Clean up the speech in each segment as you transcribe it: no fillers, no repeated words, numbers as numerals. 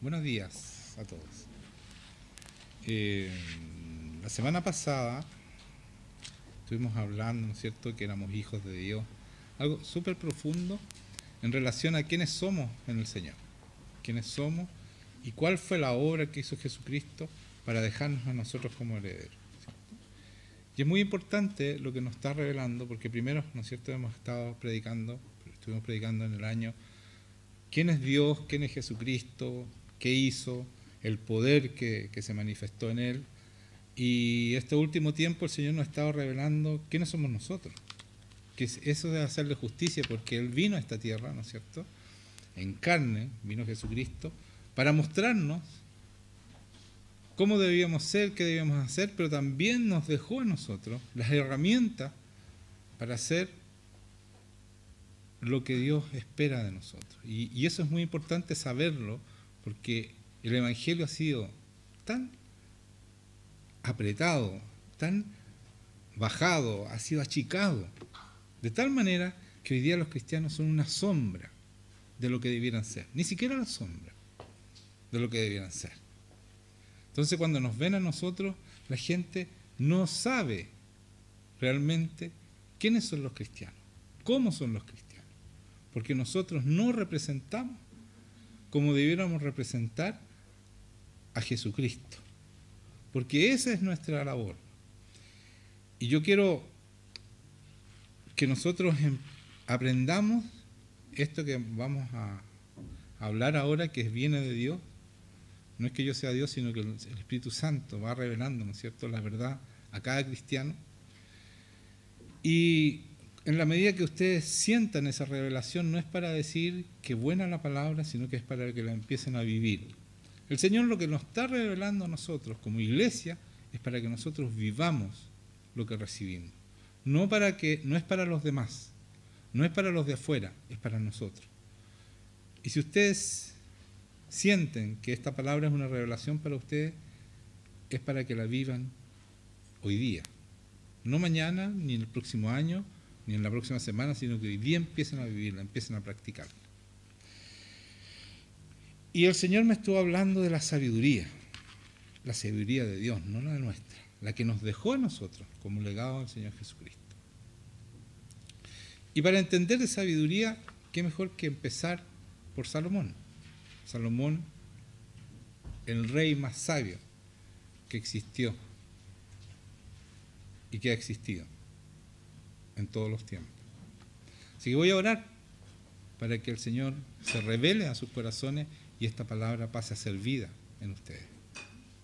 Buenos días a todos. La semana pasada estuvimos hablando, ¿no es cierto?, que éramos hijos de Dios. Algo súper profundo en relación a quiénes somos en el Señor. Quiénes somos y cuál fue la obra que hizo Jesucristo para dejarnos a nosotros como herederos. Y es muy importante lo que nos está revelando, porque primero, ¿no es cierto?, estuvimos predicando en el año quién es Dios, quién es Jesucristo, qué hizo, el poder que se manifestó en Él. Y este último tiempo el Señor nos ha estado revelando quiénes somos nosotros. Que eso de hacerle justicia, porque Él vino a esta tierra, ¿no es cierto?, en carne, vino Jesucristo, para mostrarnos cómo debíamos ser, qué debíamos hacer, pero también nos dejó a nosotros las herramientas para hacer lo que Dios espera de nosotros. Y eso es muy importante saberlo, porque el Evangelio ha sido tan apretado, tan bajado, ha sido achicado, de tal manera que hoy día los cristianos son una sombra de lo que debieran ser, ni siquiera la sombra de lo que debieran ser. Entonces, cuando nos ven a nosotros, la gente no sabe realmente quiénes son los cristianos, cómo son los cristianos, porque nosotros no representamos como debiéramos representar a Jesucristo, porque esa es nuestra labor. Y yo quiero que nosotros aprendamos esto que vamos a hablar ahora, que viene de Dios. No es que yo sea Dios, sino que el Espíritu Santo va revelando, ¿no es cierto?, la verdad a cada cristiano. Y en la medida que ustedes sientan esa revelación, no es para decir que buena la palabra, sino que es para que la empiecen a vivir. El Señor lo que nos está revelando a nosotros como iglesia es para que nosotros vivamos lo que recibimos. No es para los demás, no es para los de afuera, es para nosotros. Y si ustedes sienten que esta palabra es una revelación para ustedes, es para que la vivan hoy día. No mañana, ni en el próximo año, ni en la próxima semana, sino que hoy día empiecen a vivirla, empiecen a practicarla. Y el Señor me estuvo hablando de la sabiduría de Dios, no la nuestra, la que nos dejó a nosotros como legado del Señor Jesucristo. Y para entender de sabiduría, qué mejor que empezar por Salomón. Salomón, el rey más sabio que existió y que ha existido en todos los tiempos. Así que voy a orar para que el Señor se revele a sus corazones y esta palabra pase a ser vida en ustedes.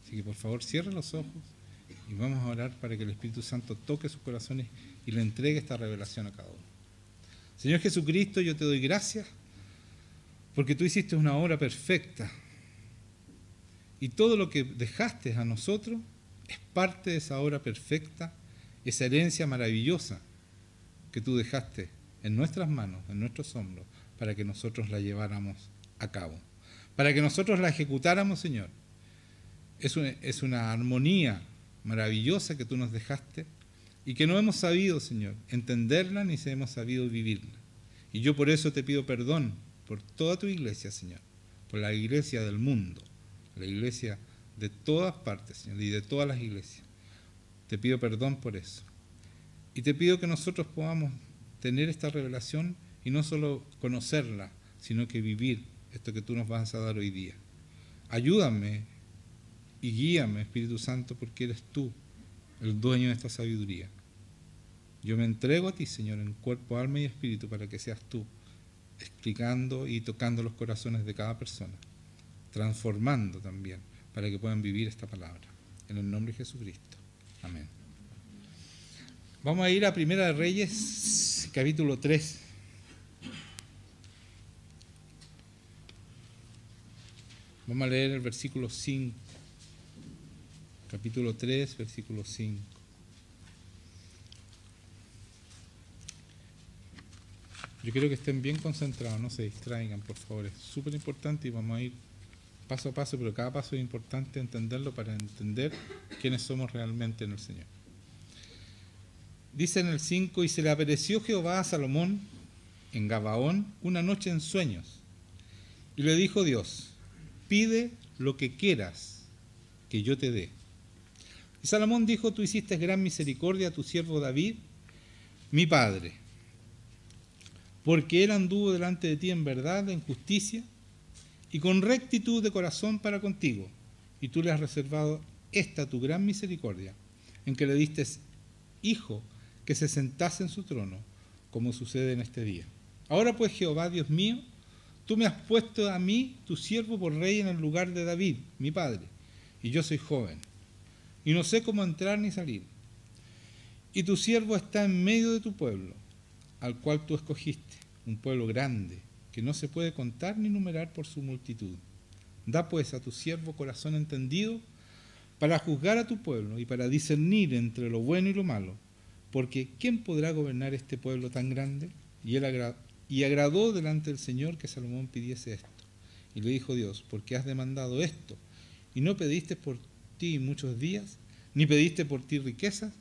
Así que por favor cierren los ojos y vamos a orar para que el Espíritu Santo toque sus corazones y le entregue esta revelación a cada uno. Señor Jesucristo, yo te doy gracias porque tú hiciste una obra perfecta y todo lo que dejaste a nosotros es parte de esa obra perfecta, esa herencia maravillosa que tú dejaste en nuestras manos, en nuestros hombros, para que nosotros la lleváramos a cabo, para que nosotros la ejecutáramos, Señor. Es una armonía maravillosa que tú nos dejaste y que no hemos sabido, Señor, entenderla ni hemos sabido vivirla. Y yo por eso te pido perdón por toda tu iglesia, Señor, por la iglesia del mundo, la iglesia de todas partes, Señor, y de todas las iglesias. Te pido perdón por eso. Y te pido que nosotros podamos tener esta revelación y no solo conocerla, sino que vivir esto que tú nos vas a dar hoy día. Ayúdame y guíame, Espíritu Santo, porque eres tú el dueño de esta sabiduría. Yo me entrego a ti, Señor, en cuerpo, alma y espíritu, para que seas tú explicando y tocando los corazones de cada persona, transformando también, para que puedan vivir esta palabra. En el nombre de Jesucristo. Amén. Vamos a ir a Primera de Reyes, capítulo 3. Vamos a leer el versículo 5. Capítulo 3, versículo 5. Yo quiero que estén bien concentrados, no se distraigan, por favor. Es súper importante y vamos a ir paso a paso, pero cada paso es importante entenderlo para entender quiénes somos realmente en el Señor. Dice en el 5, y se le apareció Jehová a Salomón en Gabaón una noche en sueños, y le dijo Dios, pide lo que quieras que yo te dé. Y Salomón dijo, tú hiciste gran misericordia a tu siervo David, mi padre, porque él anduvo delante de ti en verdad, en justicia y con rectitud de corazón para contigo, y tú le has reservado esta tu gran misericordia, en que le diste hijo que se sentase en su trono, como sucede en este día. Ahora pues, Jehová, Dios mío, tú me has puesto a mí, tu siervo, por rey en el lugar de David, mi padre, y yo soy joven, y no sé cómo entrar ni salir. Y tu siervo está en medio de tu pueblo, al cual tú escogiste, un pueblo grande, que no se puede contar ni numerar por su multitud. Da pues a tu siervo corazón entendido para juzgar a tu pueblo y para discernir entre lo bueno y lo malo, porque ¿quién podrá gobernar este pueblo tan grande? Y agradó delante del Señor que Salomón pidiese esto. Y le dijo Dios, porque has demandado esto, y no pediste por ti muchos días, ni pediste por ti riquezas,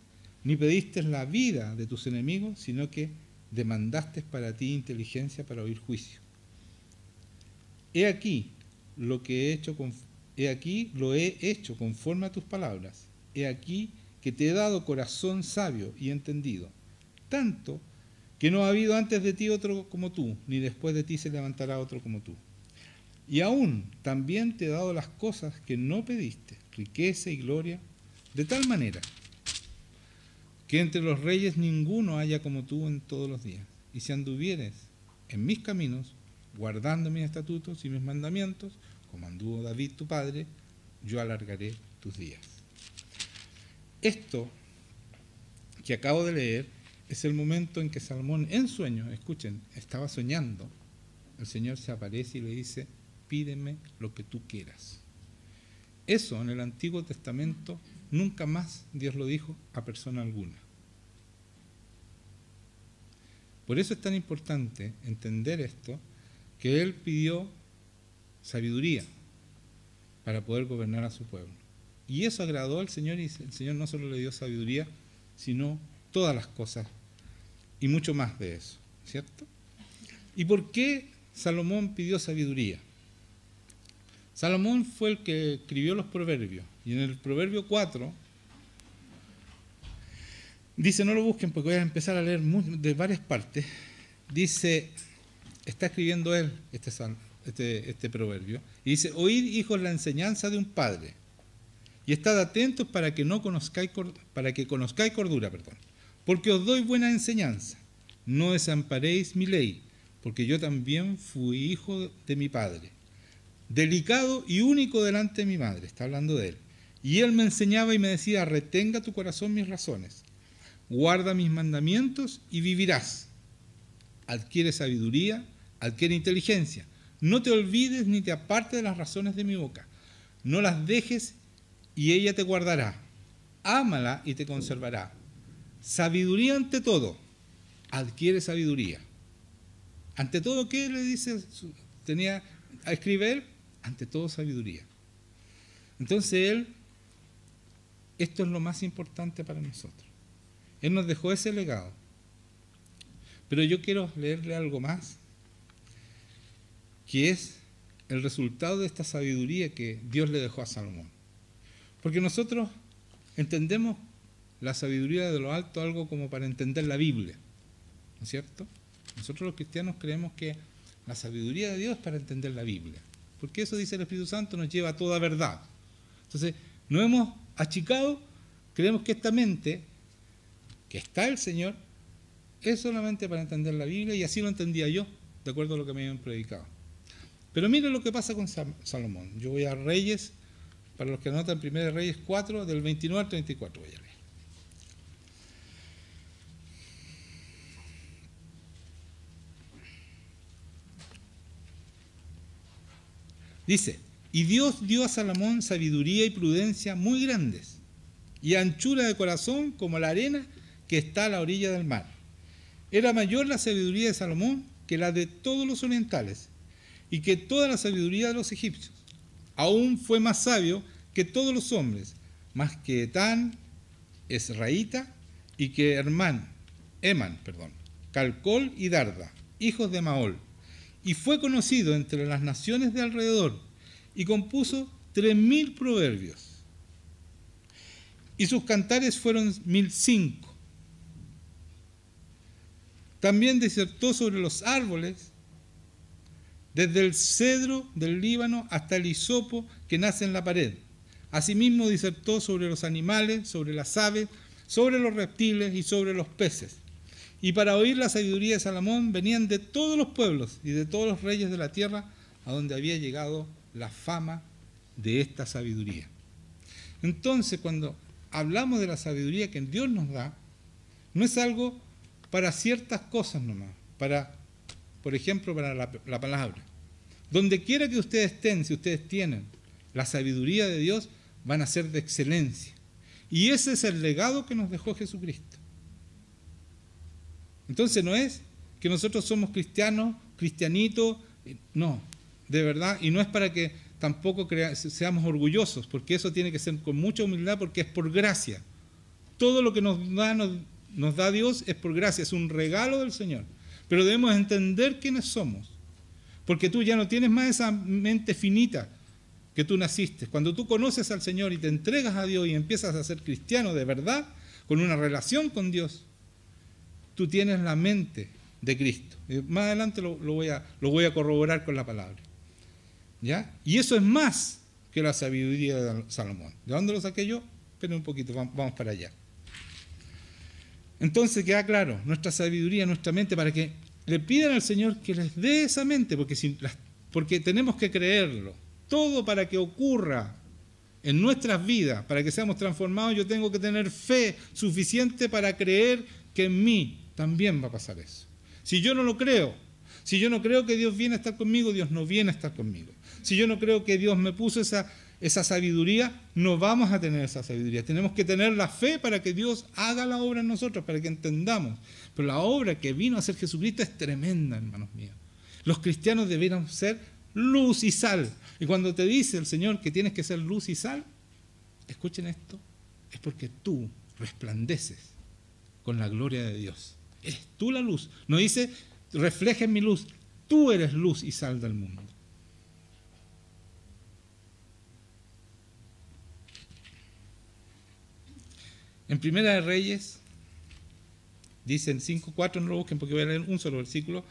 ni pediste la vida de tus enemigos, sino que demandaste para ti inteligencia para oír juicio. He aquí lo he hecho conforme a tus palabras. He aquí que te he dado corazón sabio y entendido, tanto que no ha habido antes de ti otro como tú, ni después de ti se levantará otro como tú. Y aún también te he dado las cosas que no pediste, riqueza y gloria, de tal manera que entre los reyes ninguno haya como tú en todos los días. Y si anduvieres en mis caminos, guardando mis estatutos y mis mandamientos, como anduvo David tu padre, yo alargaré tus días. Esto que acabo de leer es el momento en que Salomón, en sueños, escuchen, estaba soñando. El Señor se aparece y le dice, pídeme lo que tú quieras. Eso en el Antiguo Testamento nunca más Dios lo dijo a persona alguna. Por eso es tan importante entender esto, que Él pidió sabiduría para poder gobernar a su pueblo. Y eso agradó al Señor, y el Señor no solo le dio sabiduría, sino todas las cosas y mucho más de eso, ¿cierto? ¿Y por qué Salomón pidió sabiduría? Salomón fue el que escribió los proverbios, y en el proverbio 4 dice, no lo busquen porque voy a empezar a leer de varias partes, dice, está escribiendo él este proverbio, y dice, oíd, hijos, la enseñanza de un padre, y estad atentos para que conozcáis cordura, porque os doy buena enseñanza. No desamparéis mi ley, porque yo también fui hijo de mi padre, delicado y único delante de mi madre, está hablando de él. Y él me enseñaba y me decía, retenga tu corazón mis razones, guarda mis mandamientos y vivirás. Adquiere sabiduría, adquiere inteligencia. No te olvides ni te apartes de las razones de mi boca. No las dejes y ella te guardará. Ámala y te conservará. Sabiduría ante todo. Adquiere sabiduría. Ante todo, ¿qué le dice? Escribe él, ante todo sabiduría. Entonces esto es lo más importante para nosotros. Él nos dejó ese legado. Pero yo quiero leerle algo más, que es el resultado de esta sabiduría que Dios le dejó a Salomón. Porque nosotros entendemos la sabiduría de lo alto algo como para entender la Biblia, ¿no es cierto? Nosotros los cristianos creemos que la sabiduría de Dios es para entender la Biblia, porque eso, dice el Espíritu Santo, nos lleva a toda verdad. Entonces, nos hemos achicado, creemos que esta mente, que está el Señor, es solamente para entender la Biblia, y así lo entendía yo, de acuerdo a lo que me habían predicado. Pero miren lo que pasa con Salomón. Yo voy a Reyes, para los que anotan 1 Reyes 4, del 29 al 34 voy a leer. Dice, y Dios dio a Salomón sabiduría y prudencia muy grandes, y anchura de corazón como la arena que está a la orilla del mar. Era mayor la sabiduría de Salomón que la de todos los orientales, y que toda la sabiduría de los egipcios. Aún fue más sabio que todos los hombres, más que Etán, Esraíta, y que Eman, Calcol y Darda, hijos de Maol. Y fue conocido entre las naciones de alrededor, y compuso 3000 proverbios. Y sus cantares fueron 1005. También disertó sobre los árboles, desde el cedro del Líbano hasta el hisopo que nace en la pared. Asimismo disertó sobre los animales, sobre las aves, sobre los reptiles y sobre los peces. Y para oír la sabiduría de Salomón venían de todos los pueblos y de todos los reyes de la tierra, a donde había llegado la fama de esta sabiduría. Entonces, cuando hablamos de la sabiduría que Dios nos da, no es algo para ciertas cosas nomás, por ejemplo, para la palabra. Donde quiera que ustedes estén, si ustedes tienen la sabiduría de Dios, van a ser de excelencia. Y ese es el legado que nos dejó Jesucristo. Entonces no es que nosotros somos cristianos, cristianitos, no, de verdad, y no es para que tampoco seamos orgullosos, porque eso tiene que ser con mucha humildad, porque es por gracia. Todo lo que nos da Dios es por gracia, es un regalo del Señor. Pero debemos entender quiénes somos, porque tú ya no tienes más esa mente finita que tú naciste. Cuando tú conoces al Señor y te entregas a Dios y empiezas a ser cristiano de verdad, con una relación con Dios, tú tienes la mente de Cristo. Más adelante lo voy a corroborar con la palabra. ¿Ya? Y eso es más que la sabiduría de Salomón. ¿De dónde lo saqué yo? Esperen un poquito, vamos para allá. Entonces queda claro, nuestra sabiduría, nuestra mente, para que le pidan al Señor que les dé esa mente, porque tenemos que creerlo. Todo para que ocurra en nuestras vidas, para que seamos transformados, yo tengo que tener fe suficiente para creer que en mí también va a pasar eso. Si yo no lo creo, si yo no creo que Dios viene a estar conmigo, Dios no viene a estar conmigo. Si yo no creo que Dios me puso esa sabiduría, no vamos a tener esa sabiduría. Tenemos que tener la fe para que Dios haga la obra en nosotros, para que entendamos. Pero la obra que vino a hacer Jesucristo es tremenda, hermanos míos. Los cristianos debieran ser luz y sal. Y cuando te dice el Señor que tienes que ser luz y sal, escuchen esto, es porque tú resplandeces con la gloria de Dios. Eres tú la luz. No dice, reflejen mi luz. Tú eres luz y sal del mundo. En Primera de Reyes, dice en 5:4, no lo busquen porque voy a leer un solo versículo,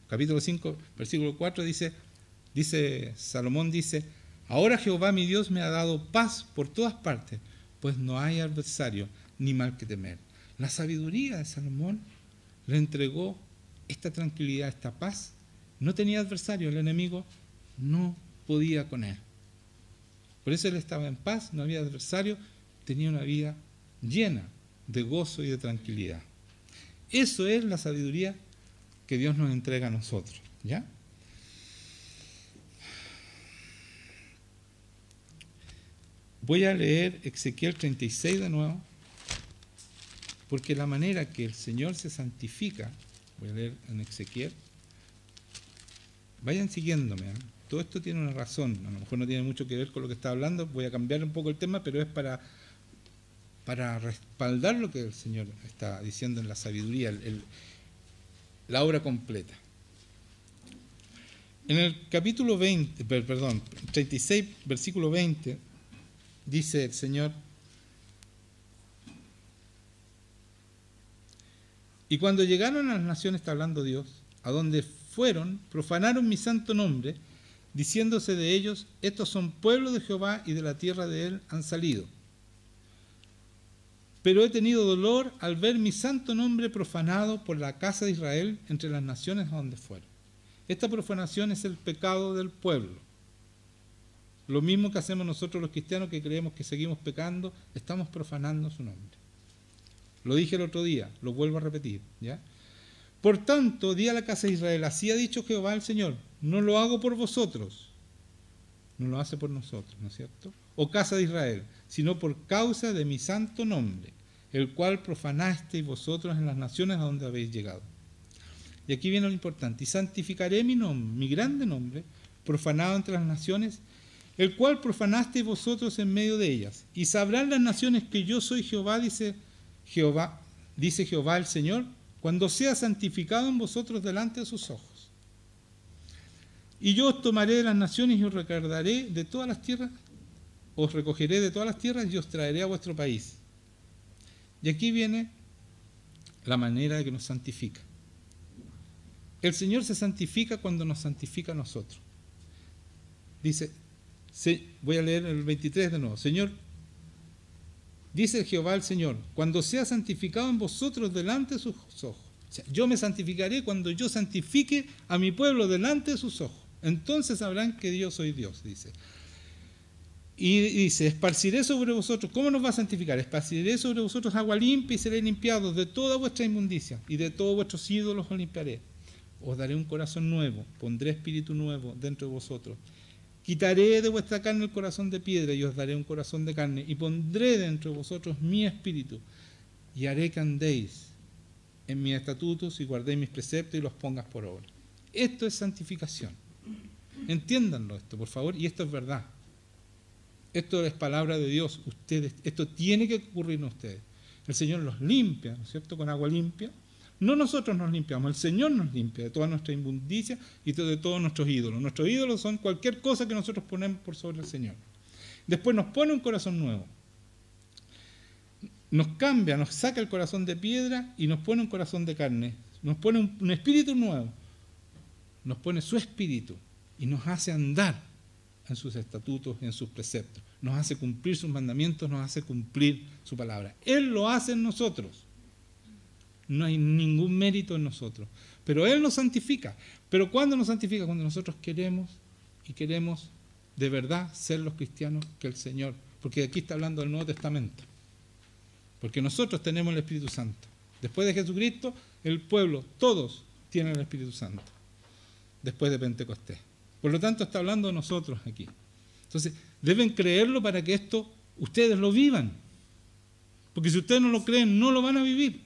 capítulo 5, versículo 4, dice Salomón, ahora Jehová mi Dios me ha dado paz por todas partes, pues no hay adversario ni mal que temer. La sabiduría de Salomón le entregó esta tranquilidad, esta paz. No tenía adversario, el enemigo no podía con él. Por eso él estaba en paz, no había adversario, tenía una vida llena de gozo y de tranquilidad. Eso es la sabiduría que Dios nos entrega a nosotros, ¿ya? Voy a leer Ezequiel 36 de nuevo, porque la manera que el Señor se santifica, voy a leer en Ezequiel, vayan siguiéndome, ¿eh? Todo esto tiene una razón, a lo mejor no tiene mucho que ver con lo que está hablando, voy a cambiar un poco el tema, pero es para respaldar lo que el Señor está diciendo en la sabiduría, la obra completa. En el capítulo 36, versículo 20, dice el Señor, y cuando llegaron a las naciones, está hablando Dios, a donde fueron, profanaron mi santo nombre, diciéndose de ellos, estos son pueblos de Jehová y de la tierra de él han salido. Pero he tenido dolor al ver mi santo nombre profanado por la casa de Israel entre las naciones a donde fueron. Esta profanación es el pecado del pueblo. Lo mismo que hacemos nosotros los cristianos, que creemos que seguimos pecando, estamos profanando su nombre. Lo dije el otro día, lo vuelvo a repetir, ¿ya? Por tanto, di a la casa de Israel, así ha dicho Jehová el Señor, no lo hago por vosotros, no lo hace por nosotros, ¿no es cierto? O casa de Israel, sino por causa de mi santo nombre, el cual profanasteis vosotros en las naciones a donde habéis llegado. Y aquí viene lo importante, y santificaré mi nombre, mi grande nombre, profanado entre las naciones, el cual profanasteis vosotros en medio de ellas. Y sabrán las naciones que yo soy Jehová, dice Jehová el Señor, cuando sea santificado en vosotros delante de sus ojos. Y yo os tomaré de las naciones y os recogeré de todas las tierras, os recogeré de todas las tierras y os traeré a vuestro país. Y aquí viene la manera de que nos santifica. El Señor se santifica cuando nos santifica a nosotros. Dice, voy a leer el 23 de nuevo. Señor, dice Jehová el Señor, cuando sea santificado en vosotros delante de sus ojos. O sea, yo me santificaré cuando yo santifique a mi pueblo delante de sus ojos. Entonces sabrán que yo soy Dios, dice. Y dice, esparciré sobre vosotros. ¿Cómo nos va a santificar? Esparciré sobre vosotros agua limpia y seré limpiados de toda vuestra inmundicia y de todos vuestros ídolos os limpiaré. Os daré un corazón nuevo, pondré espíritu nuevo dentro de vosotros. Quitaré de vuestra carne el corazón de piedra y os daré un corazón de carne y pondré dentro de vosotros mi espíritu y haré que andéis en mis estatutos y guardéis mis preceptos y los pongas por obra. Esto es santificación. Entiéndanlo esto, por favor, y esto es verdad. Esto es palabra de Dios. Esto tiene que ocurrir en ustedes. El Señor los limpia, ¿no es cierto?, con agua limpia. No nosotros nos limpiamos, el Señor nos limpia de toda nuestra inmundicia y de todos nuestros ídolos. Nuestros ídolos son cualquier cosa que nosotros ponemos por sobre el Señor. Después nos pone un corazón nuevo. Nos cambia, nos saca el corazón de piedra y nos pone un corazón de carne. Nos pone un espíritu nuevo. Nos pone su espíritu y nos hace andar en sus estatutos, en sus preceptos. Nos hace cumplir sus mandamientos, nos hace cumplir su palabra. Él lo hace en nosotros. No hay ningún mérito en nosotros. Pero Él nos santifica. ¿Pero cuándo nos santifica? Cuando nosotros queremos de verdad ser los cristianos que el Señor. Porque aquí está hablando del Nuevo Testamento. Porque nosotros tenemos el Espíritu Santo. Después de Jesucristo, el pueblo, todos tienen el Espíritu Santo. Después de Pentecostés. Por lo tanto, está hablando de nosotros aquí. Entonces, deben creerlo para que esto ustedes lo vivan. Porque si ustedes no lo creen, no lo van a vivir.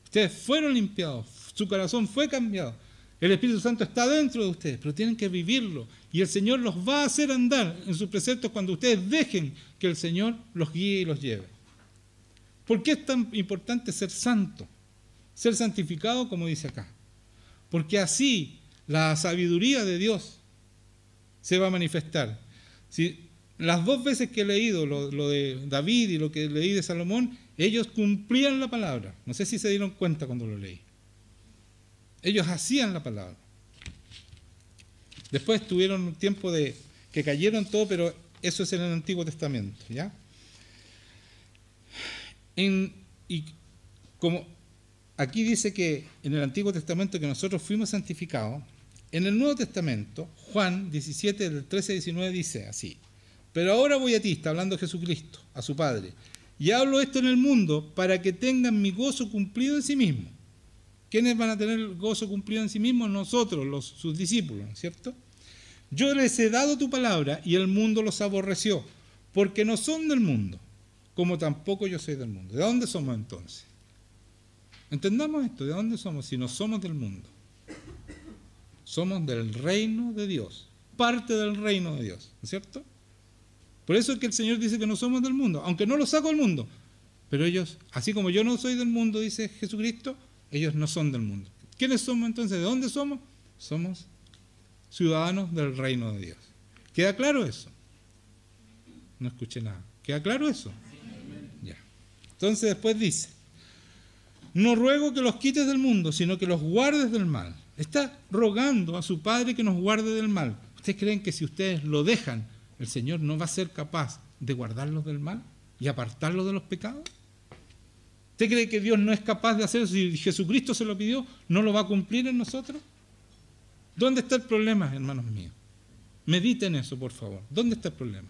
Ustedes fueron limpiados, su corazón fue cambiado. El Espíritu Santo está dentro de ustedes, pero tienen que vivirlo. Y el Señor los va a hacer andar en sus preceptos cuando ustedes dejen que el Señor los guíe y los lleve. ¿Por qué es tan importante ser santo? Ser santificado, como dice acá. Porque así la sabiduría de Dios se va a manifestar. Si las dos veces que he leído lo de David y lo que leí de Salomón, ellos cumplían la palabra. No sé si se dieron cuenta cuando lo leí. Ellos hacían la palabra. Después tuvieron un tiempo de que cayeron todo, pero eso es en el Antiguo Testamento, ¿ya? Y como aquí dice que en el Antiguo Testamento que nosotros fuimos santificados, en el Nuevo Testamento, Juan 17, del 13 al 19 dice así: pero ahora voy a ti, está hablando Jesucristo, a su Padre, y hablo esto en el mundo para que tengan mi gozo cumplido en sí mismo. ¿Quiénes van a tener el gozo cumplido en sí mismos? Nosotros, sus discípulos, ¿no es cierto? Yo les he dado tu palabra y el mundo los aborreció, porque no son del mundo, como tampoco yo soy del mundo. ¿De dónde somos entonces? Entendamos esto, ¿de dónde somos? Si no somos del mundo. Somos del reino de Dios, parte del reino de Dios, ¿no es cierto? Por eso es que el Señor dice que no somos del mundo, aunque no los saco del mundo. Pero ellos, así como yo no soy del mundo, dice Jesucristo, ellos no son del mundo. ¿Quiénes somos entonces? ¿De dónde somos? Somos ciudadanos del reino de Dios. ¿Queda claro eso? No escuché nada. ¿Queda claro eso? Ya. Entonces después dice: no ruego que los quites del mundo, sino que los guardes del mal. Está rogando a su Padre que nos guarde del mal. ¿Ustedes creen que si ustedes lo dejan, el Señor no va a ser capaz de guardarlos del mal y apartarlos de los pecados? ¿Usted cree que Dios no es capaz de hacer eso? Si Jesucristo se lo pidió, ¿no lo va a cumplir en nosotros? ¿Dónde está el problema, hermanos míos? Mediten eso, por favor. ¿Dónde está el problema?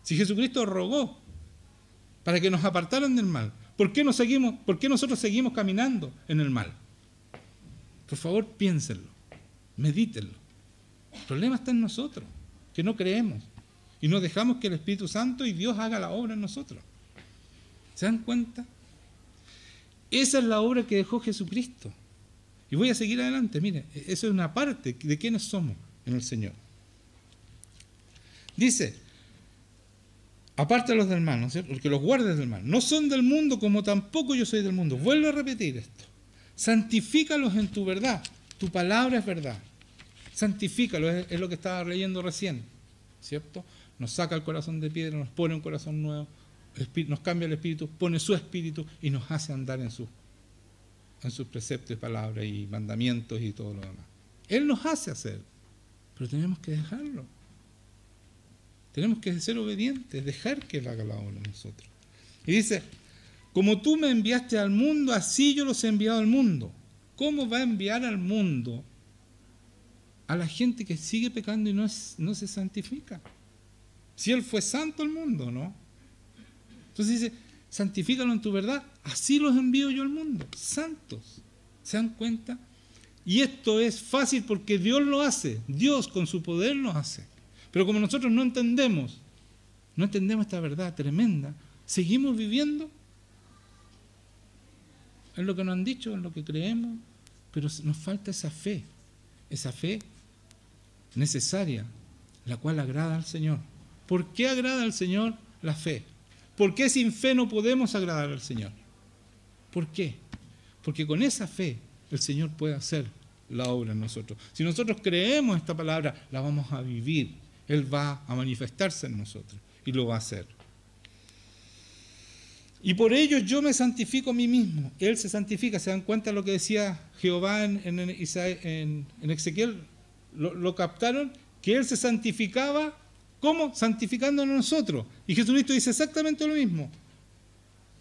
Si Jesucristo rogó para que nos apartaran del mal, ¿por qué nosotros seguimos caminando en el mal? Por favor, piénsenlo, medítenlo. El problema está en nosotros, que no creemos y no dejamos que el Espíritu Santo y Dios haga la obra en nosotros. ¿Se dan cuenta? Esa es la obra que dejó Jesucristo. Y voy a seguir adelante. Mire, eso es una parte de quiénes somos en el Señor. Dice: apártalos del mal, ¿no es cierto? Porque los guardes del mal. No son del mundo como tampoco yo soy del mundo. Vuelvo a repetir esto. Santifícalos en tu verdad. Tu palabra es verdad. Santifícalos, es lo que estaba leyendo recién, ¿cierto? Nos saca el corazón de piedra, nos pone un corazón nuevo, nos cambia el espíritu, pone su espíritu y nos hace andar en sus preceptos y palabras y mandamientos y todo lo demás. Él nos hace hacer, pero tenemos que dejarlo. Tenemos que ser obedientes, dejar que Él haga la obra en nosotros. Y dice, como tú me enviaste al mundo, así yo los he enviado al mundo. ¿Cómo va a enviar al mundo a la gente que sigue pecando y no se santifica? Si Él fue santo al mundo, ¿no? Entonces dice, santifícalo en tu verdad, así los envío yo al mundo, santos. ¿Se dan cuenta? Y esto es fácil porque Dios lo hace, Dios con su poder lo hace. Pero como nosotros no entendemos esta verdad tremenda, seguimos viviendo en lo que nos han dicho, en lo que creemos, pero nos falta esa fe necesaria, la cual agrada al Señor. ¿Por qué agrada al Señor la fe? ¿Por qué sin fe no podemos agradar al Señor? ¿Por qué? Porque con esa fe el Señor puede hacer la obra en nosotros. Si nosotros creemos esta palabra, la vamos a vivir. Él va a manifestarse en nosotros y lo va a hacer. Y por ello yo me santifico a mí mismo. Él se santifica. ¿Se dan cuenta de lo que decía Jehová en Ezequiel? ¿Lo captaron? Que Él se santificaba. ¿Cómo? Santificándonos a nosotros. Y Jesucristo dice exactamente lo mismo.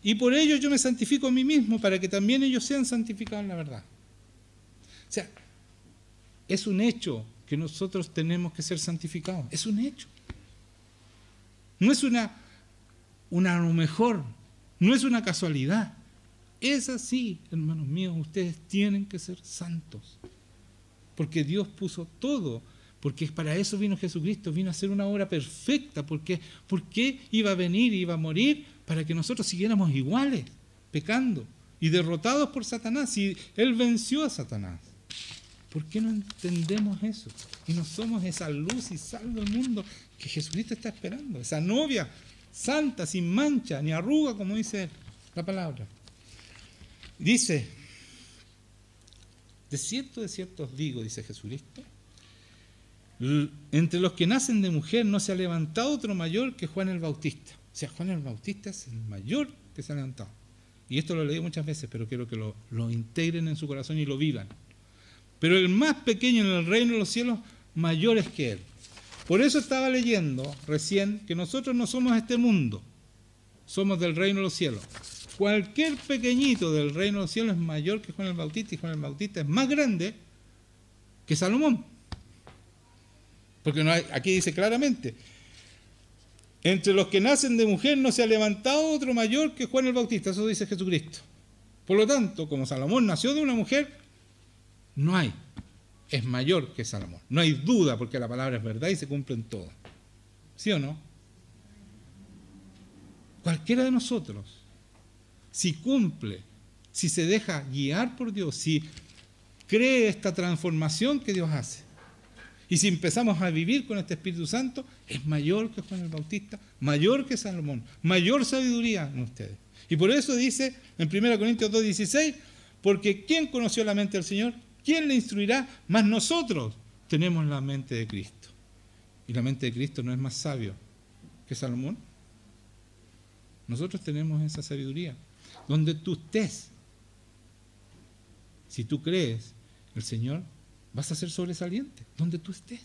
Y por ello yo me santifico a mí mismo, para que también ellos sean santificados en la verdad. O sea, es un hecho que nosotros tenemos que ser santificados. Es un hecho. No es a lo mejor, no es una casualidad. Es así, hermanos míos, ustedes tienen que ser santos. Porque Dios puso todo. Porque para eso vino Jesucristo, vino a hacer una obra perfecta. ¿Por qué iba a venir, iba a morir? Para que nosotros siguiéramos iguales, pecando y derrotados por Satanás. Y Él venció a Satanás. ¿Por qué no entendemos eso? Y no somos esa luz y sal del mundo que Jesucristo está esperando. Esa novia santa, sin mancha, ni arruga, como dice la palabra. Dice, de cierto os digo, dice Jesucristo, entre los que nacen de mujer no se ha levantado otro mayor que Juan el Bautista. O sea, Juan el Bautista es el mayor que se ha levantado. Y esto lo he leído muchas veces, pero quiero que lo integren en su corazón y lo vivan. Pero el más pequeño en el reino de los cielos, mayor es que él. Por eso estaba leyendo recién que nosotros no somos este mundo, somos del reino de los cielos. Cualquier pequeñito del reino de los cielos es mayor que Juan el Bautista, y Juan el Bautista es más grande que Salomón. Porque aquí dice claramente, entre los que nacen de mujer no se ha levantado otro mayor que Juan el Bautista, eso dice Jesucristo. Por lo tanto, como Salomón nació de una mujer, no hay, es mayor que Salomón. No hay duda, porque la palabra es verdad y se cumple en todo. ¿Sí o no? Cualquiera de nosotros, si cumple, si se deja guiar por Dios, si cree esta transformación que Dios hace, y si empezamos a vivir con este Espíritu Santo, es mayor que Juan el Bautista, mayor que Salomón, mayor sabiduría en ustedes. Y por eso dice en 1 Corintios 2:16, porque ¿quién conoció la mente del Señor? ¿Quién le instruirá? Mas nosotros tenemos la mente de Cristo. ¿Y la mente de Cristo no es más sabio que Salomón? Nosotros tenemos esa sabiduría. Donde tú estés, si tú crees, el Señor, vas a ser sobresaliente, donde tú estés.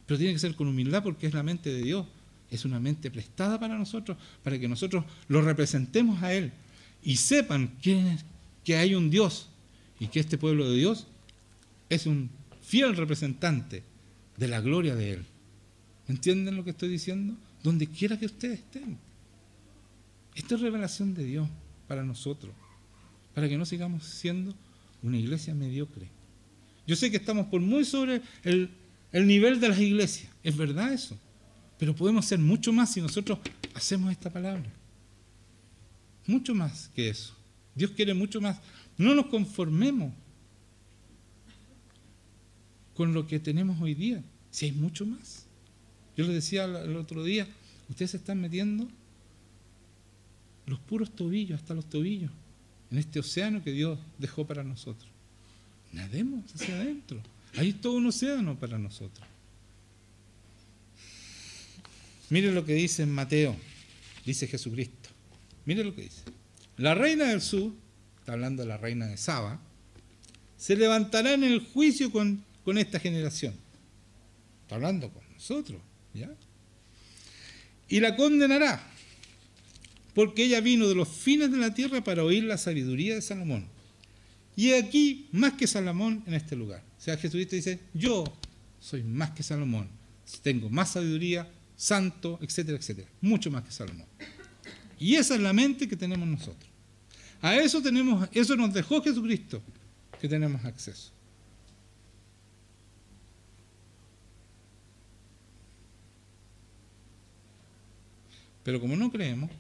Pero tiene que ser con humildad, porque es la mente de Dios. Es una mente prestada para nosotros, para que nosotros lo representemos a Él y sepan que hay un Dios y que este pueblo de Dios es un fiel representante de la gloria de Él. ¿Entienden lo que estoy diciendo? Donde quiera que ustedes estén. Esto es revelación de Dios para nosotros, para que no sigamos siendo una iglesia mediocre. Yo sé que estamos por muy sobre el nivel de las iglesias, es verdad eso, pero podemos hacer mucho más si nosotros hacemos esta palabra. Mucho más que eso. Dios quiere mucho más. No nos conformemos con lo que tenemos hoy día, si hay mucho más. Yo les decía el otro día, ustedes se están metiendo los puros tobillos, hasta los tobillos, en este océano que Dios dejó para nosotros. Nademos hacia adentro. Hay todo un océano para nosotros. Mire lo que dice en Mateo, dice Jesucristo. Mire lo que dice. La reina del sur, está hablando de la reina de Saba, se levantará en el juicio con esta generación. Está hablando con nosotros, ¿ya? Y la condenará, porque ella vino de los fines de la tierra para oír la sabiduría de Salomón. Y aquí más que Salomón en este lugar. O sea, Jesucristo dice, yo soy más que Salomón, tengo más sabiduría, santo, etcétera, etcétera, mucho más que Salomón. Y esa es la mente que tenemos nosotros. A eso nos dejó Jesucristo, que tenemos acceso. Pero como no creemos,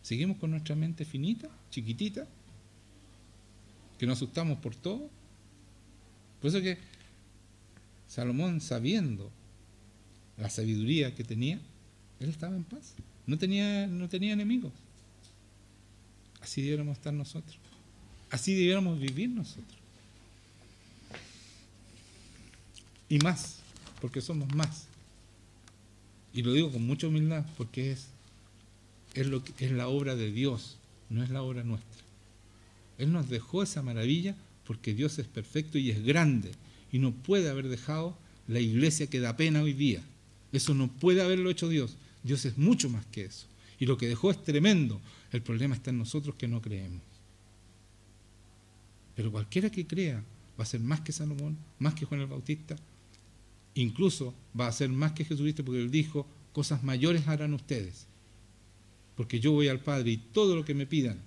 seguimos con nuestra mente finita, chiquitita, que nos asustamos por todo. Por eso que Salomón, sabiendo la sabiduría que tenía, él estaba en paz. No tenía enemigos. Así debiéramos estar nosotros. Así debiéramos vivir nosotros. Y más, porque somos más. Y lo digo con mucha humildad, porque es la obra de Dios, no es la obra nuestra. Él nos dejó esa maravilla porque Dios es perfecto y es grande. Y no puede haber dejado la iglesia que da pena hoy día. Eso no puede haberlo hecho Dios. Dios es mucho más que eso. Y lo que dejó es tremendo. El problema está en nosotros que no creemos. Pero cualquiera que crea va a ser más que Salomón, más que Juan el Bautista. Incluso va a ser más que Jesucristo, porque Él dijo, cosas mayores harán ustedes. Porque yo voy al Padre y todo lo que me pidan,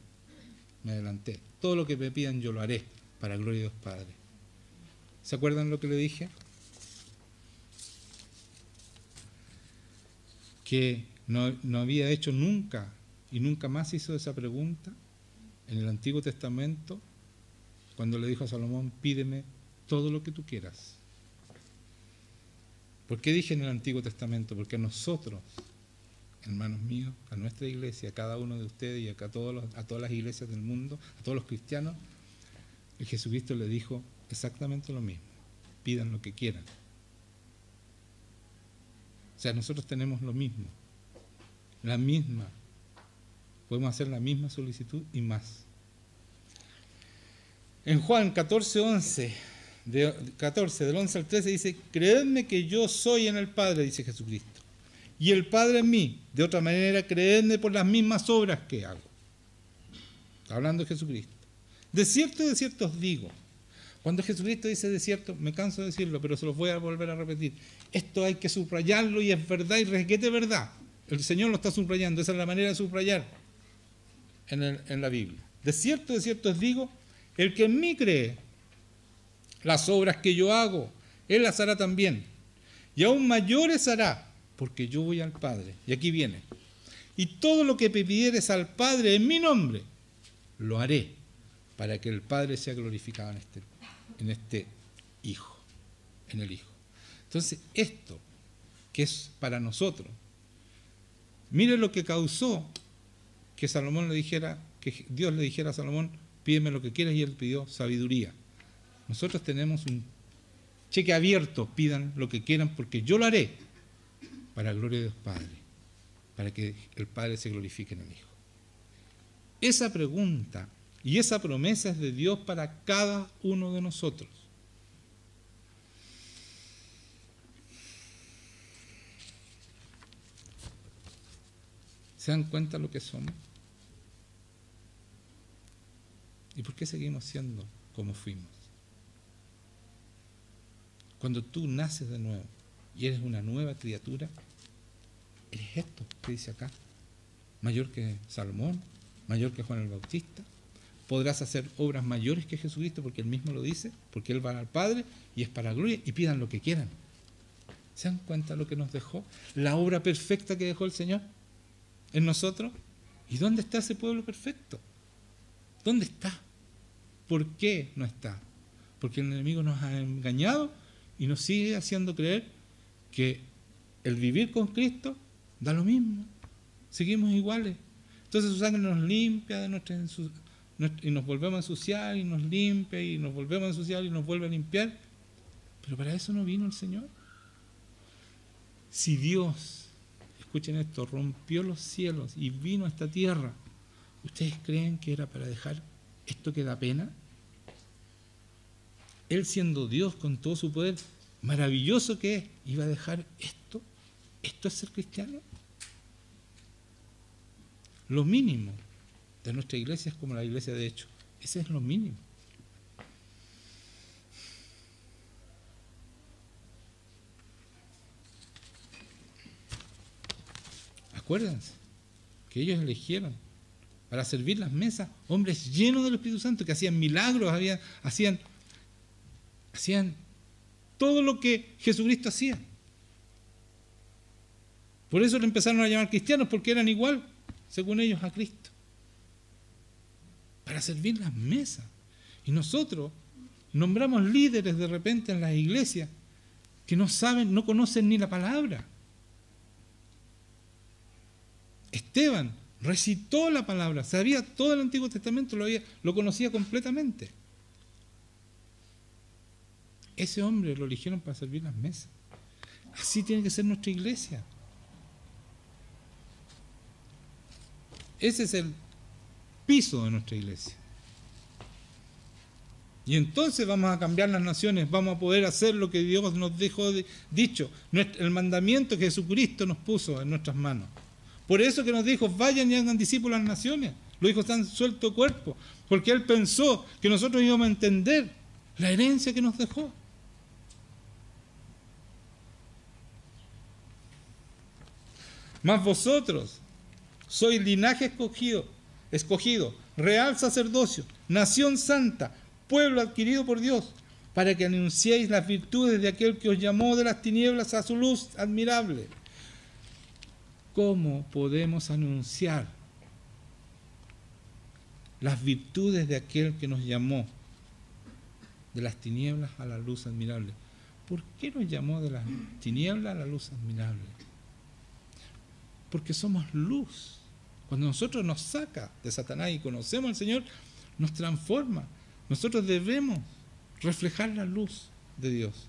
me adelanté, todo lo que me pidan yo lo haré para gloria de Dios Padre. ¿Se acuerdan lo que le dije? Que no había hecho nunca y nunca más hizo esa pregunta en el Antiguo Testamento cuando le dijo a Salomón, pídeme todo lo que tú quieras. ¿Por qué dije en el Antiguo Testamento? Porque nosotros, hermanos míos, a nuestra iglesia, a cada uno de ustedes y a todas las iglesias del mundo, a todos los cristianos, el Jesucristo le dijo exactamente lo mismo. Pidan lo que quieran. O sea, nosotros tenemos lo mismo, la misma, podemos hacer la misma solicitud y más. En Juan 14, del 11 al 13 dice, creedme que yo soy en el Padre, dice Jesucristo, y el Padre en mí. De otra manera, creedme por las mismas obras que hago. Está hablando de Jesucristo. De cierto os digo. Cuando Jesucristo dice de cierto, me canso de decirlo, pero se los voy a volver a repetir. Esto hay que subrayarlo y es verdad y requete verdad. El Señor lo está subrayando, esa es la manera de subrayar en la Biblia. De cierto os digo, el que en mí cree, las obras que yo hago, Él las hará también. Y aún mayores hará, porque yo voy al Padre. Y aquí viene. Y todo lo que pidieres al Padre en mi nombre, lo haré, para que el Padre sea glorificado en este Hijo, en el Hijo. Entonces, esto, que es para nosotros, mire lo que causó que Salomón le dijera, que Dios le dijera a Salomón, pídeme lo que quieras, y él pidió sabiduría. Nosotros tenemos un cheque abierto, pidan lo que quieran, porque yo lo haré, para gloria de Dios Padre, para que el Padre se glorifique en el Hijo. Esa pregunta y esa promesa es de Dios para cada uno de nosotros. ¿Se dan cuenta lo que somos? ¿Y por qué seguimos siendo como fuimos? Cuando tú naces de nuevo y eres una nueva criatura, eres esto que dice acá, mayor que Salomón, mayor que Juan el Bautista. Podrás hacer obras mayores que Jesucristo, porque Él mismo lo dice, porque Él va al Padre y es para gloria, y pidan lo que quieran. ¿Se dan cuenta lo que nos dejó? La obra perfecta que dejó el Señor en nosotros. ¿Y dónde está ese pueblo perfecto? ¿Dónde está? ¿Por qué no está? Porque el enemigo nos ha engañado y nos sigue haciendo creer que el vivir con Cristo da lo mismo. Seguimos iguales. Entonces su sangre nos limpia de y nos volvemos a ensuciar y nos limpia y nos volvemos a ensuciar y nos vuelve a limpiar. Pero para eso no vino el Señor. Si Dios, escuchen esto, rompió los cielos y vino a esta tierra, ¿ustedes creen que era para dejar esto que da pena? Él, siendo Dios con todo su poder, maravilloso que es, ¿iba a dejar esto? ¿Esto es ser cristiano? Lo mínimo de nuestra iglesia es como la iglesia de hecho. Ese es lo mínimo. Acuérdense que ellos eligieron para servir las mesas hombres llenos del Espíritu Santo que hacían milagros, hacían todo lo que Jesucristo hacía. Por eso le empezaron a llamar cristianos, porque eran igual, según ellos, a Cristo. Para servir las mesas. Y nosotros nombramos líderes de repente en las iglesias que no saben, no conocen ni la palabra. Esteban recitó la palabra, sabía todo el Antiguo Testamento, lo conocía completamente. Ese hombre lo eligieron para servir las mesas. Así tiene que ser nuestra iglesia. Ese es el piso de nuestra iglesia. Y entonces vamos a cambiar las naciones, vamos a poder hacer lo que Dios nos dejó dicho, el mandamiento que Jesucristo nos puso en nuestras manos. Por eso que nos dijo, vayan y hagan discípulos a las naciones. Lo dijo tan suelto cuerpo, porque Él pensó que nosotros íbamos a entender la herencia que nos dejó. Mas vosotros sois linaje escogido, real sacerdocio, nación santa, pueblo adquirido por Dios, para que anunciéis las virtudes de aquel que os llamó de las tinieblas a su luz admirable. ¿Cómo podemos anunciar las virtudes de aquel que nos llamó de las tinieblas a la luz admirable? ¿Por qué nos llamó de las tinieblas a la luz admirable? Porque somos luz. Cuando nosotros nos saca de Satanás y conocemos al Señor, nos transforma. Nosotros debemos reflejar la luz de Dios.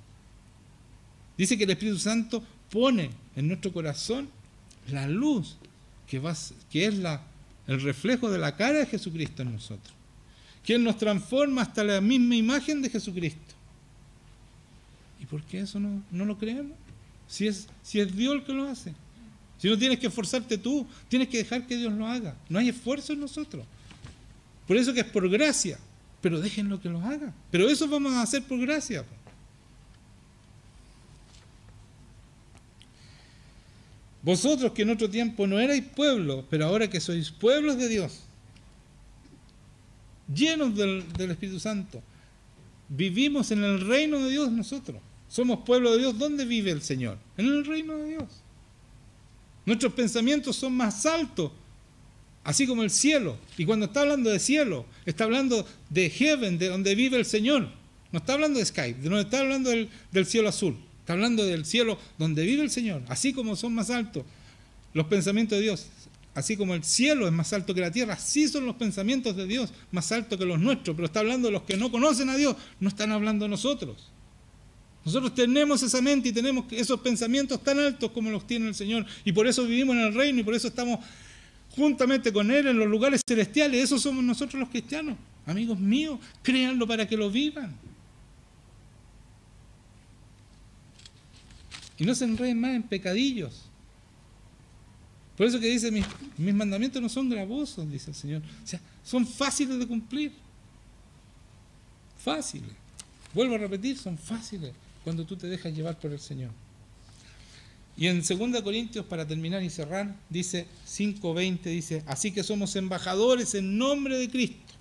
Dice que el Espíritu Santo pone en nuestro corazón la luz, que es el reflejo de la cara de Jesucristo en nosotros. Que Él nos transforma hasta la misma imagen de Jesucristo. ¿Y por qué eso no lo creemos? Si es Dios el que lo hace. Si no tienes que esforzarte tú, tienes que dejar que Dios lo haga. No hay esfuerzo en nosotros. Por eso que es por gracia. Pero déjenlo que lo haga. Pero eso vamos a hacer por gracia. Vosotros que en otro tiempo no erais pueblo, pero ahora que sois pueblos de Dios, llenos del Espíritu Santo, vivimos en el reino de Dios nosotros. Somos pueblo de Dios. ¿Dónde vive el Señor? En el reino de Dios. Nuestros pensamientos son más altos, así como el cielo. Y cuando está hablando de cielo, está hablando de heaven, de donde vive el Señor. No está hablando de sky, no está hablando del cielo azul. Está hablando del cielo donde vive el Señor. Así como son más altos los pensamientos de Dios, así como el cielo es más alto que la tierra, así son los pensamientos de Dios más altos que los nuestros. Pero está hablando de los que no conocen a Dios, no están hablando de nosotros. Nosotros tenemos esa mente y tenemos esos pensamientos tan altos como los tiene el Señor. Y por eso vivimos en el reino y por eso estamos juntamente con Él en los lugares celestiales. Esos somos nosotros los cristianos. Amigos míos, créanlo para que lo vivan. Y no se enreden más en pecadillos. Por eso que dice, mis mandamientos no son gravosos, dice el Señor. O sea, son fáciles de cumplir. Fáciles. Vuelvo a repetir, son fáciles cuando tú te dejas llevar por el Señor. Y en 2 Corintios, para terminar y cerrar, dice 5:20, dice, así que somos embajadores en nombre de Cristo.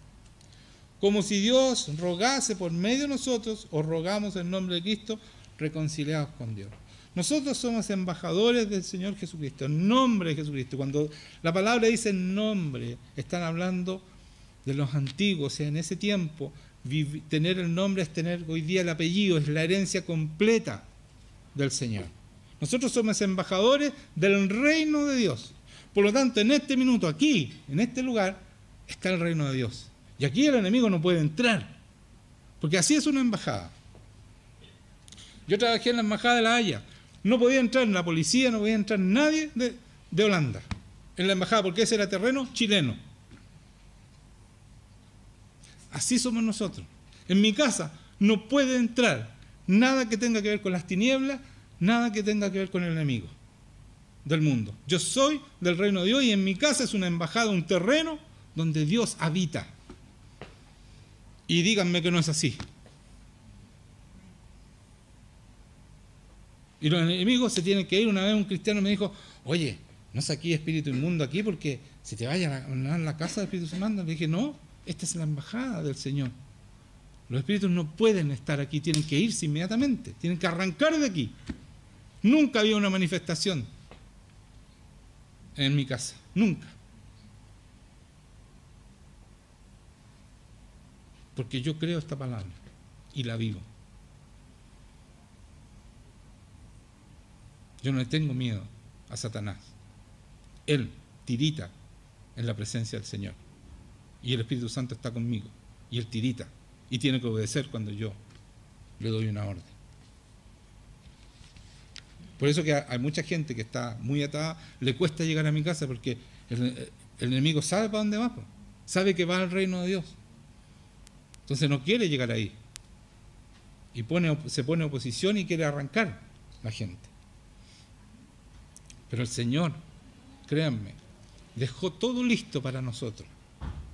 Como si Dios rogase por medio de nosotros, os rogamos en nombre de Cristo, reconciliados con Dios. Nosotros somos embajadores del Señor Jesucristo, en nombre de Jesucristo. Cuando la palabra dice nombre, están hablando de los antiguos, o sea, en ese tiempo, tener el nombre es tener hoy día el apellido, es la herencia completa del Señor. Nosotros somos embajadores del reino de Dios. Por lo tanto, en este minuto, aquí, en este lugar, está el reino de Dios. Y aquí el enemigo no puede entrar, porque así es una embajada. Yo trabajé en la embajada de La Haya. No podía entrar la policía, no podía entrar nadie de Holanda en la embajada, porque ese era terreno chileno. Así somos nosotros. En mi casa no puede entrar nada que tenga que ver con las tinieblas, nada que tenga que ver con el enemigo del mundo. Yo soy del reino de Dios y en mi casa es una embajada, un terreno donde Dios habita. Y díganme que no es así. Y los enemigos se tienen que ir. Una vez un cristiano me dijo, oye, no saqué espíritu inmundo aquí porque si te vaya a la casa del espíritu inmundo. Le dije, no, esta es la embajada del Señor. Los espíritus no pueden estar aquí, tienen que irse inmediatamente, tienen que arrancar de aquí. Nunca había una manifestación en mi casa, nunca. Porque yo creo esta palabra y la vivo. Yo no le tengo miedo a Satanás. Él tirita en la presencia del Señor. Y el Espíritu Santo está conmigo. Y él tirita. Y tiene que obedecer cuando yo le doy una orden. Por eso que hay mucha gente que está muy atada, le cuesta llegar a mi casa porque el enemigo sabe para dónde va, sabe que va al reino de Dios. Entonces no quiere llegar ahí. Y se pone oposición y quiere arrancar la gente. Pero el Señor, créanme, dejó todo listo para nosotros,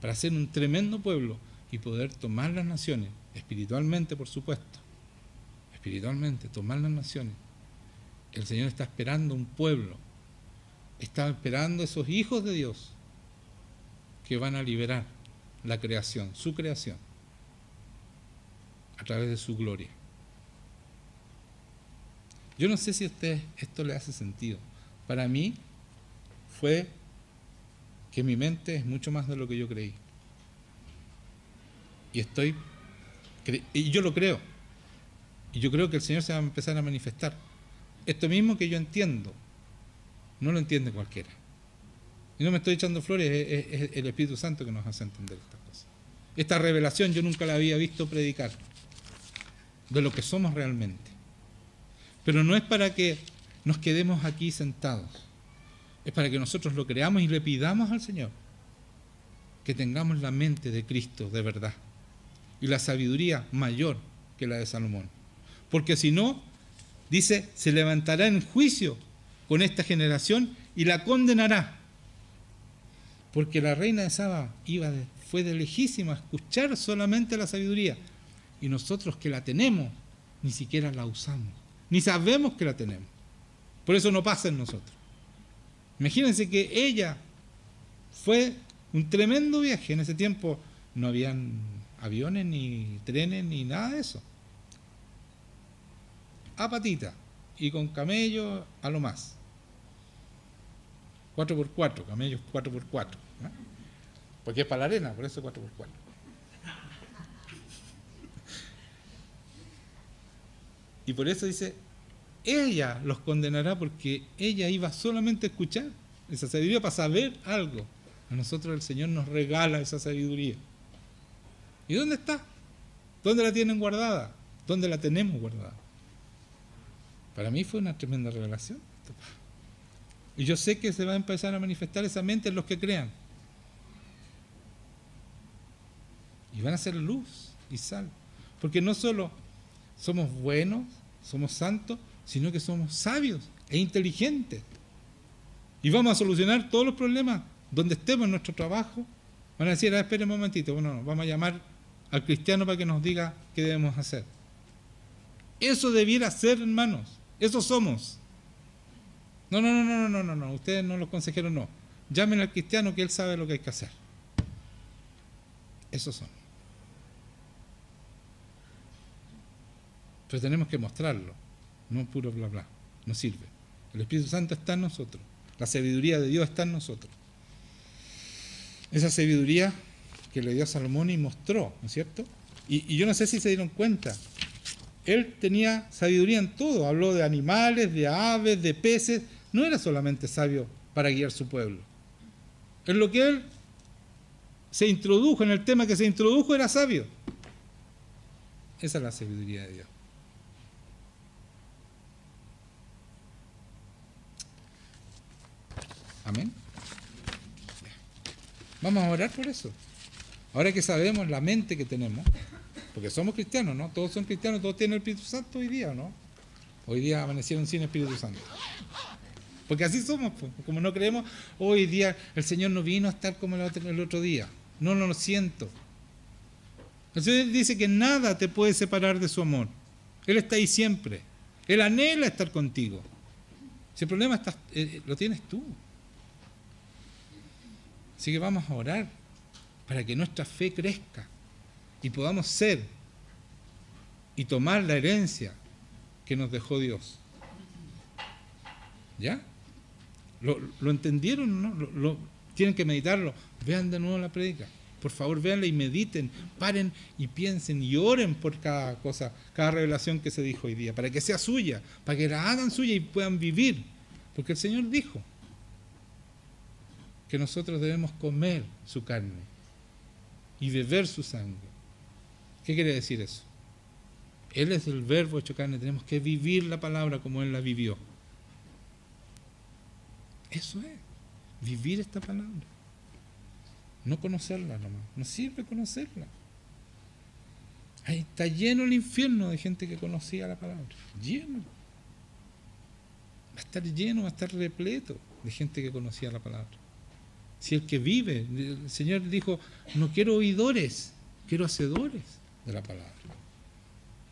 para ser un tremendo pueblo y poder tomar las naciones, espiritualmente por supuesto, espiritualmente, tomar las naciones. El Señor está esperando un pueblo, está esperando esos hijos de Dios que van a liberar la creación, su creación, a través de su gloria. Yo no sé si a ustedes esto le hace sentido. Para mí fue que mi mente es mucho más de lo que yo creí. Y yo lo creo. Y yo creo que el Señor se va a empezar a manifestar. Esto mismo que yo entiendo, no lo entiende cualquiera. Y no me estoy echando flores, es el Espíritu Santo que nos hace entender estas cosas. Esta revelación yo nunca la había visto predicar, de lo que somos realmente. Pero no es para que nos quedemos aquí sentados. Es para que nosotros lo creamos y le pidamos al Señor que tengamos la mente de Cristo de verdad y la sabiduría mayor que la de Salomón. Porque si no, dice, se levantará en juicio con esta generación y la condenará. Porque la reina de Saba fue de lejísima a escuchar solamente la sabiduría. Y nosotros que la tenemos, ni siquiera la usamos. Ni sabemos que la tenemos. Por eso no pasa en nosotros. Imagínense que ella fue un tremendo viaje. En ese tiempo no habían aviones, ni trenes, ni nada de eso. A patita y con camellos a lo más. 4x4, camellos 4x4. ¿No? Porque es para la arena, por eso 4x4. Y por eso dice, ella los condenará porque ella iba solamente a escuchar esa sabiduría para saber algo. A nosotros el Señor nos regala esa sabiduría. ¿Y dónde está? ¿Dónde la tienen guardada? ¿Dónde la tenemos guardada? Para mí fue una tremenda revelación. Y yo sé que se va a empezar a manifestar esa mente en los que crean. Y van a ser luz y sal. Porque no solo somos buenos, somos santos, sino que somos sabios e inteligentes. Y vamos a solucionar todos los problemas donde estemos en nuestro trabajo. Van a decir, espere un momentito, bueno, vamos a llamar al cristiano para que nos diga qué debemos hacer. Eso debiera ser, hermanos. Eso somos. No. Ustedes no, los consejeros no. Llamen al cristiano que él sabe lo que hay que hacer. Esos son. Pero tenemos que mostrarlo. No puro bla bla. No sirve. El Espíritu Santo está en nosotros. La sabiduría de Dios está en nosotros. Esa sabiduría que le dio a Salomón y mostró, ¿no es cierto? Y yo no sé si se dieron cuenta. Él tenía sabiduría en todo. Habló de animales, de aves, de peces. No era solamente sabio para guiar su pueblo. En lo que él se introdujo, en el tema que se introdujo era sabio. Esa es la sabiduría de Dios. Amén. Vamos a orar por eso. Ahora que sabemos la mente que tenemos, porque somos cristianos, ¿no? Todos son cristianos, todos tienen el Espíritu Santo hoy día, ¿no? Hoy día amanecieron sin Espíritu Santo. Porque así somos, como no creemos, hoy día el Señor no vino a estar como el otro día. No lo siento. El Señor dice que nada te puede separar de su amor. Él está ahí siempre. Él anhela estar contigo. Si el problema lo tienes tú. Así que vamos a orar para que nuestra fe crezca y podamos ser y tomar la herencia que nos dejó Dios. ¿Ya? ¿Lo entendieron? ¿No? Tienen que meditarlo. Vean de nuevo la prédica. Por favor, véanla y mediten, paren y piensen y oren por cada cosa, cada revelación que se dijo hoy día, para que sea suya, para que la hagan suya y puedan vivir. Porque el Señor dijo que nosotros debemos comer su carne y beber su sangre. ¿Qué quiere decir eso? Él es el verbo hecho carne, tenemos que vivir la palabra como Él la vivió. Eso es, vivir esta palabra. No conocerla nomás, no sirve conocerla. Ahí está lleno el infierno de gente que conocía la palabra, lleno. Va a estar lleno, va a estar repleto de gente que conocía la palabra. Si el que vive, el Señor dijo, no quiero oidores, quiero hacedores de la palabra.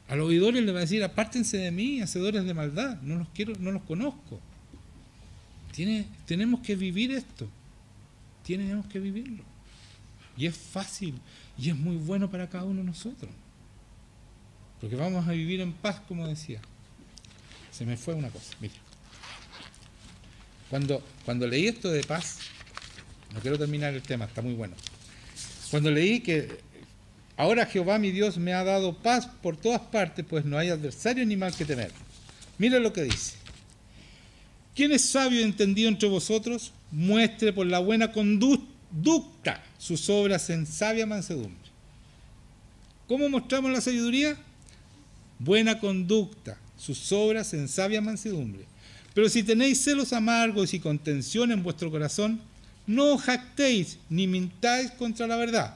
A los oidores le va a decir, apártense de mí, hacedores de maldad, no los quiero, no los conozco. Tenemos que vivir esto, tenemos que vivirlo. Y es fácil y es muy bueno para cada uno de nosotros. Porque vamos a vivir en paz, como decía. Se me fue una cosa, mire. Cuando leí esto de paz, no quiero terminar el tema, está muy bueno. Cuando leí que ahora Jehová mi Dios me ha dado paz por todas partes, pues no hay adversario ni mal que temer. Mira lo que dice. ¿Quién es sabio y entendido entre vosotros? Muestre por la buena conducta sus obras en sabia mansedumbre. ¿Cómo mostramos la sabiduría? Buena conducta, sus obras en sabia mansedumbre. Pero si tenéis celos amargos y contención en vuestro corazón, no os jactéis ni mintáis contra la verdad,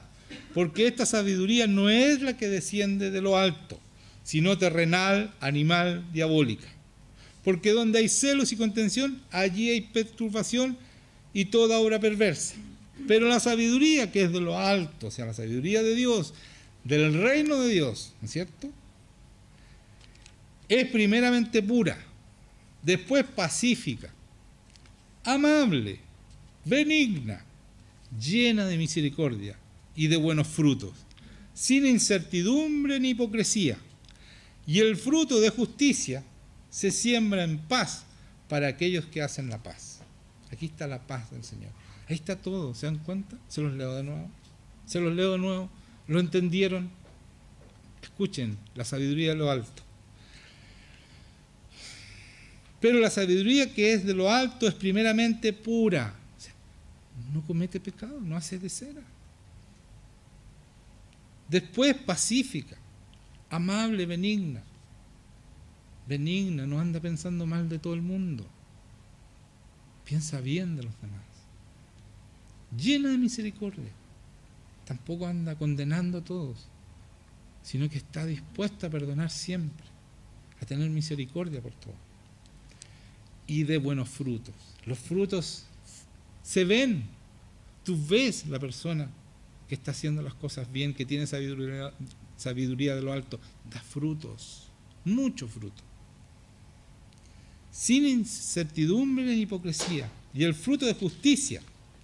porque esta sabiduría no es la que desciende de lo alto, sino terrenal, animal, diabólica. Porque donde hay celos y contención, allí hay perturbación y toda obra perversa. Pero la sabiduría que es de lo alto, o sea, la sabiduría de Dios, del reino de Dios, ¿no es cierto? Es primeramente pura, después pacífica, amable, benigna, llena de misericordia y de buenos frutos, sin incertidumbre ni hipocresía. Y el fruto de justicia se siembra en paz para aquellos que hacen la paz. Aquí está la paz del Señor. Ahí está todo, ¿se dan cuenta? Se los leo de nuevo. Se los leo de nuevo. ¿Lo entendieron? Escuchen, la sabiduría de lo alto. Pero la sabiduría que es de lo alto es primeramente pura. O sea, no comete pecado, no hace de cera. Después pacífica, amable, benigna. Benigna, no anda pensando mal de todo el mundo. Piensa bien de los demás. Llena de misericordia. Tampoco anda condenando a todos, sino que está dispuesta a perdonar siempre, a tener misericordia por todos. Y de buenos frutos. Los frutos se ven. Tú ves la persona que está haciendo las cosas bien, que tiene sabiduría de lo alto. Da frutos, mucho fruto. Sin incertidumbre ni hipocresía. Y el fruto de justicia.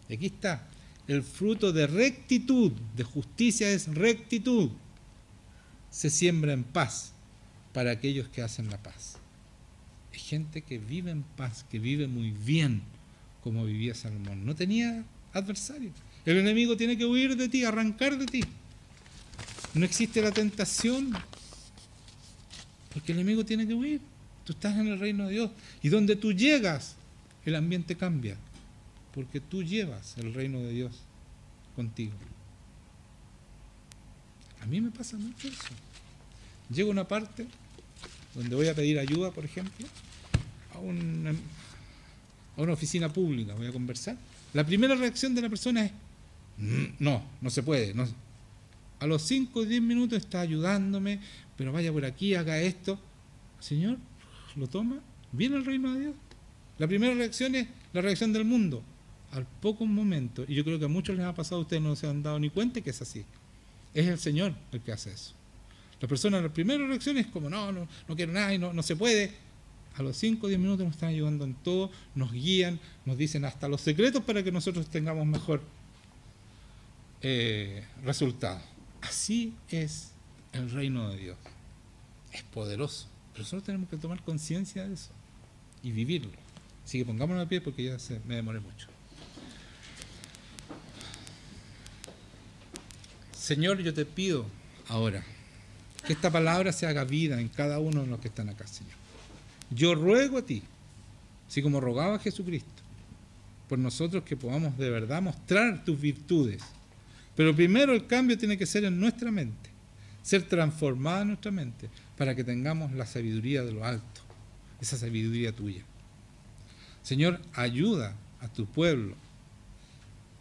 Aquí está. El fruto de rectitud. De justicia es rectitud. Se siembra en paz para aquellos que hacen la paz. Hay gente que vive en paz, que vive muy bien, como vivía Salomón. No tenía adversario. El enemigo tiene que huir de ti, arrancar de ti. No existe la tentación, porque el enemigo tiene que huir. Tú estás en el reino de Dios. Y donde tú llegas, el ambiente cambia, porque tú llevas el reino de Dios contigo. A mí me pasa mucho eso. Llego a una parte donde voy a pedir ayuda, por ejemplo, a una oficina pública, voy a conversar. La primera reacción de la persona es, no se puede. No. A los 5 o 10 minutos está ayudándome, pero vaya por aquí, haga esto. Señor, lo toma, viene el reino de Dios. La primera reacción es la reacción del mundo. Al poco momento, y yo creo que a muchos les ha pasado, ustedes no se han dado ni cuenta que es así. Es el Señor el que hace eso. Las personas, la primera reacción es como, no quiero nada y no se puede. A los 5 o 10 minutos nos están ayudando en todo, nos guían, nos dicen hasta los secretos para que nosotros tengamos mejor resultado. Así es el reino de Dios. Es poderoso, pero nosotros tenemos que tomar conciencia de eso y vivirlo. Así que pongámonos de pie porque ya me demoré mucho. Señor, yo te pido ahora que esta palabra se haga vida en cada uno de los que están acá, Señor. Yo ruego a ti, así como rogaba a Jesucristo, por nosotros que podamos de verdad mostrar tus virtudes. Pero primero el cambio tiene que ser en nuestra mente, ser transformada en nuestra mente, para que tengamos la sabiduría de lo alto, esa sabiduría tuya. Señor, ayuda a tu pueblo,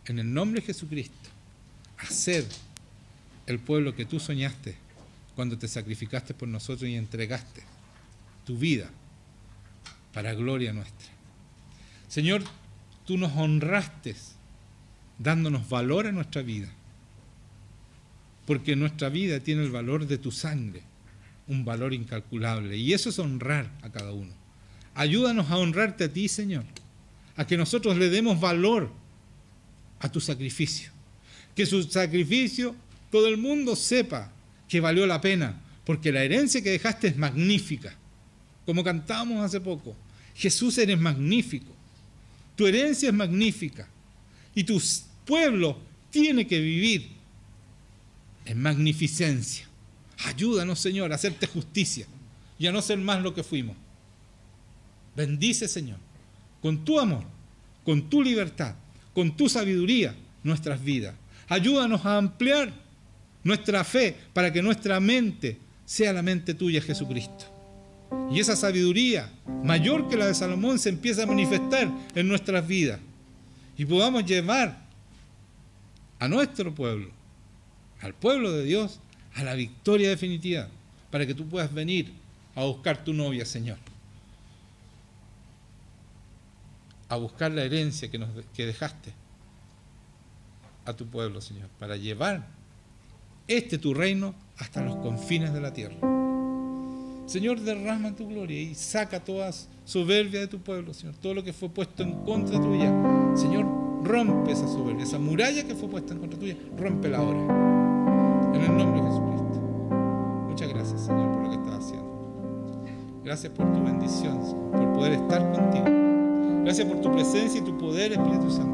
en el nombre de Jesucristo, a ser el pueblo que tú soñaste cuando te sacrificaste por nosotros y entregaste tu vida para gloria nuestra. Señor, tú nos honraste dándonos valor a nuestra vida, porque nuestra vida tiene el valor de tu sangre, un valor incalculable, y eso es honrar a cada uno. Ayúdanos a honrarte a ti, Señor, a que nosotros le demos valor a tu sacrificio, que su sacrificio todo el mundo sepa que valió la pena, porque la herencia que dejaste es magnífica. Como cantábamos hace poco, Jesús, eres magnífico, tu herencia es magnífica, y tu pueblo tiene que vivir en magnificencia. Ayúdanos, Señor, a hacerte justicia y a no ser más lo que fuimos. Bendice, Señor, con tu amor, con tu libertad, con tu sabiduría, nuestras vidas. Ayúdanos a ampliar nuestra fe para que nuestra mente sea la mente tuya, Jesucristo. Y esa sabiduría, mayor que la de Salomón, se empieza a manifestar en nuestras vidas. Y podamos llevar a nuestro pueblo, al pueblo de Dios, a la victoria definitiva, para que tú puedas venir a buscar tu novia, Señor. A buscar la herencia que dejaste a tu pueblo, Señor, para llevar tu reino hasta los confines de la tierra. Señor, derrama tu gloria y saca toda soberbia de tu pueblo, Señor. Todo lo que fue puesto en contra tuya, Señor, rompe esa soberbia, esa muralla que fue puesta en contra tuya, rómpela ahora. En el nombre de Jesucristo. Muchas gracias, Señor, por lo que estás haciendo. Gracias por tu bendición, Señor, por poder estar contigo. Gracias por tu presencia y tu poder, Espíritu Santo.